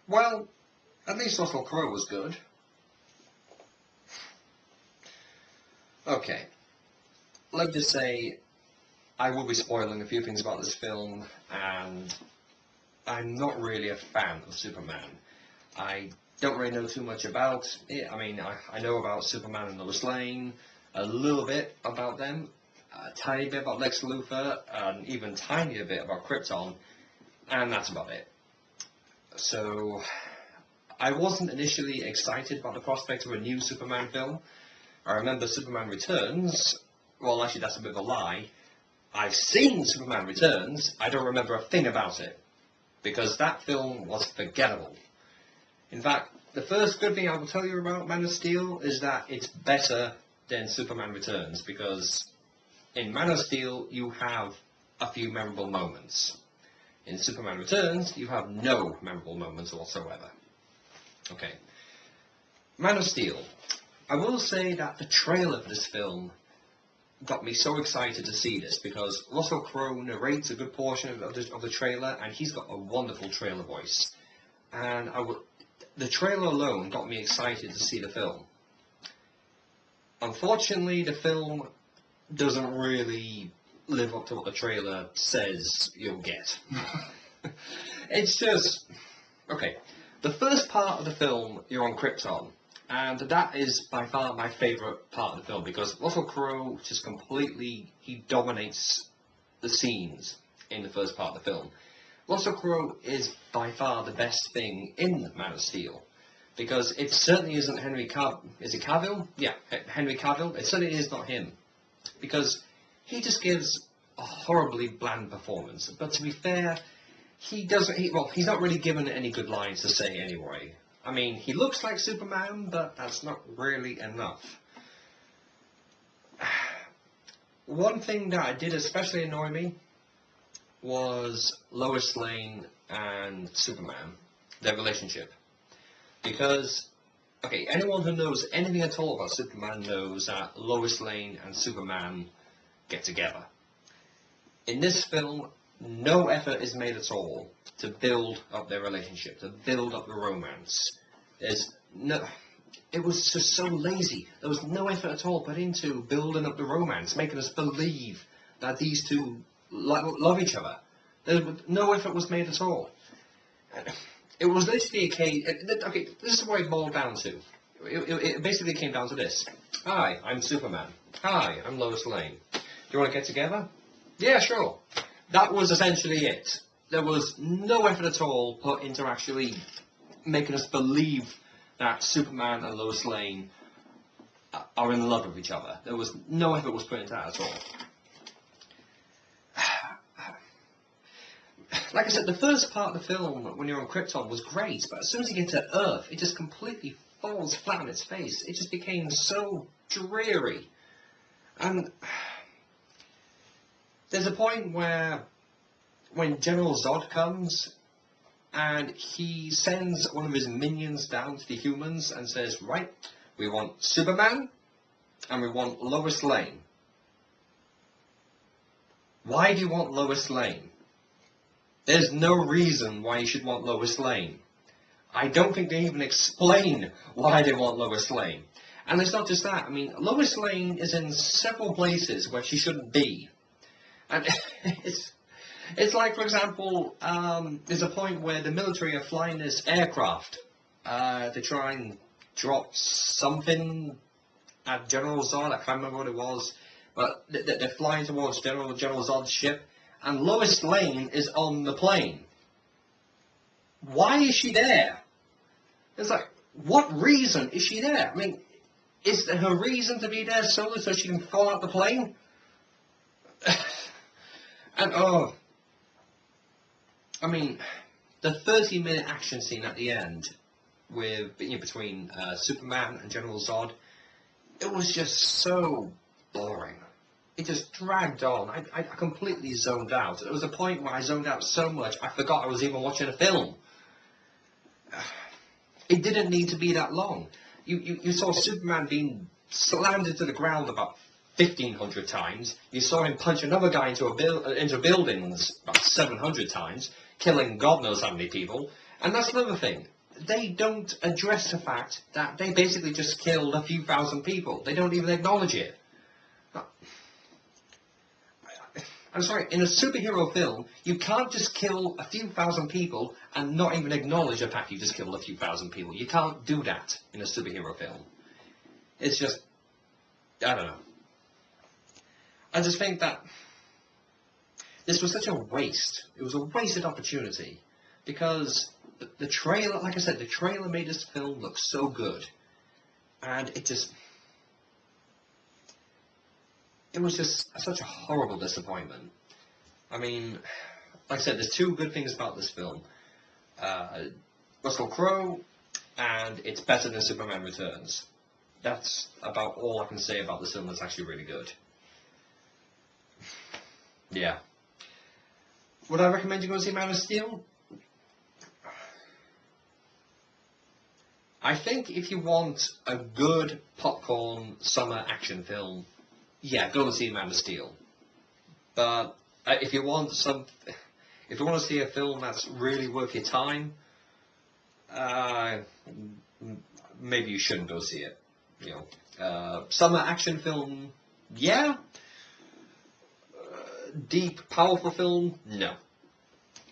Well, at least Russell Crowe was good. Okay, let me just say, I will be spoiling a few things about this film, and I'm not really a fan of Superman. I don't really know too much about it. I mean, I know about Superman and Lois Lane, a little bit about them, a tiny bit about Lex Luthor, and even tinier bit about Krypton, and that's about it. So, I wasn't initially excited about the prospect of a new Superman film. I remember Superman Returns. Well, actually, that's a bit of a lie. I've seen Superman Returns. I don't remember a thing about it, because that film was forgettable. In fact, the first good thing I will tell you about Man of Steel is that it's better than Superman Returns, because in Man of Steel you have a few memorable moments. In Superman Returns you have no memorable moments whatsoever. Okay. Man of Steel. I will say that the trailer for this film got me so excited to see this, because Russell Crowe narrates a good portion of the trailer, and he's got a wonderful trailer voice. And the trailer alone got me excited to see the film. Unfortunately, the film doesn't really live up to what the trailer says you'll get. It's just... Okay, the first part of the film, you're on Krypton, and that is by far my favourite part of the film, because Russell Crowe just completely, he dominates the scenes in the first part of the film. Russell Crowe is by far the best thing in Man of Steel, because it certainly isn't Henry Cavill. Is it Cavill? Yeah, Henry Cavill. It certainly is not him, because he just gives a horribly bland performance. But to be fair, he doesn't. Well, he's not really given any good lines to say anyway. I mean, he looks like Superman, but that's not really enough. One thing that did especially annoy me was Lois Lane and Superman, their relationship. Because, okay, anyone who knows anything at all about Superman knows that Lois Lane and Superman get together. In this film, no effort is made at all to build up their relationship, to build up the romance. It was just so lazy. There was no effort at all put into building up the romance, making us believe that these two love each other. No effort was made at all. It was literally a case... Okay, this is what it boiled down to. It basically came down to this. Hi, I'm Superman. Hi, I'm Lois Lane. Do you want to get together? Yeah, sure. That was essentially it. There was no effort at all put into actually making us believe that Superman and Lois Lane are in love with each other. There was no effort was put into that at all. Like I said, the first part of the film, when you're on Krypton, was great, but as soon as you get to Earth, it just completely falls flat on its face. It just became so dreary. And there's a point where, when General Zod comes, and he sends one of his minions down to the humans and says, right, we want Superman, and we want Lois Lane. Why do you want Lois Lane? There's no reason why you should want Lois Lane. I don't think they even explain why they want Lois Lane. And it's not just that. I mean, Lois Lane is in several places where she shouldn't be. And it's like, for example, there's a point where the military are flying this aircraft to try and drop something at General Zod. I can't remember what it was. But they're flying towards General Zod's ship. And Lois Lane is on the plane. Why is she there? It's like, what reason is she there? I mean, is her reason to be there solely so she can fall out the plane? And, I mean, the 30-minute action scene at the end between Superman and General Zod, it was just so boring. It just dragged on. I completely zoned out. There was a point where I zoned out so much I forgot I was even watching a film. It didn't need to be that long. You saw Superman being slammed into the ground about 1,500 times. You saw him punch another guy into buildings about 700 times, killing God knows how many people. And that's another thing. they don't address the fact that they basically just killed a few thousand people. They don't even acknowledge it. I'm sorry, in a superhero film, you can't just kill a few thousand people and not even acknowledge the fact you just killed a few thousand people. You can't do that in a superhero film. It's just, I don't know. I just think that this was such a waste. It was a wasted opportunity because the trailer, like I said, the trailer made this film look so good, and it was just such a horrible disappointment. I mean, like I said, there's two good things about this film. Russell Crowe, and it's better than Superman Returns. That's about all I can say about this film that's actually really good. Yeah. Would I recommend you go see Man of Steel? I think if you want a good popcorn summer action film, yeah, go and see Man of Steel. But if you want to see a film that's really worth your time, maybe you shouldn't go see it. You know, summer action film, yeah. Deep, powerful film, no,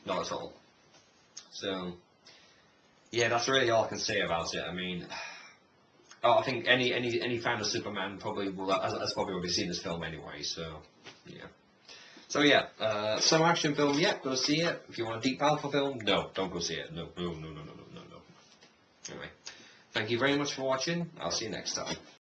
not at all. So, yeah, that's really all I can say about it. I mean, I think any fan of Superman probably has probably already seen this film anyway. So, yeah. So yeah, some action film, yeah, go see it. If you want a deep, powerful film, no, don't go see it. No. Anyway, thank you very much for watching. I'll see you next time.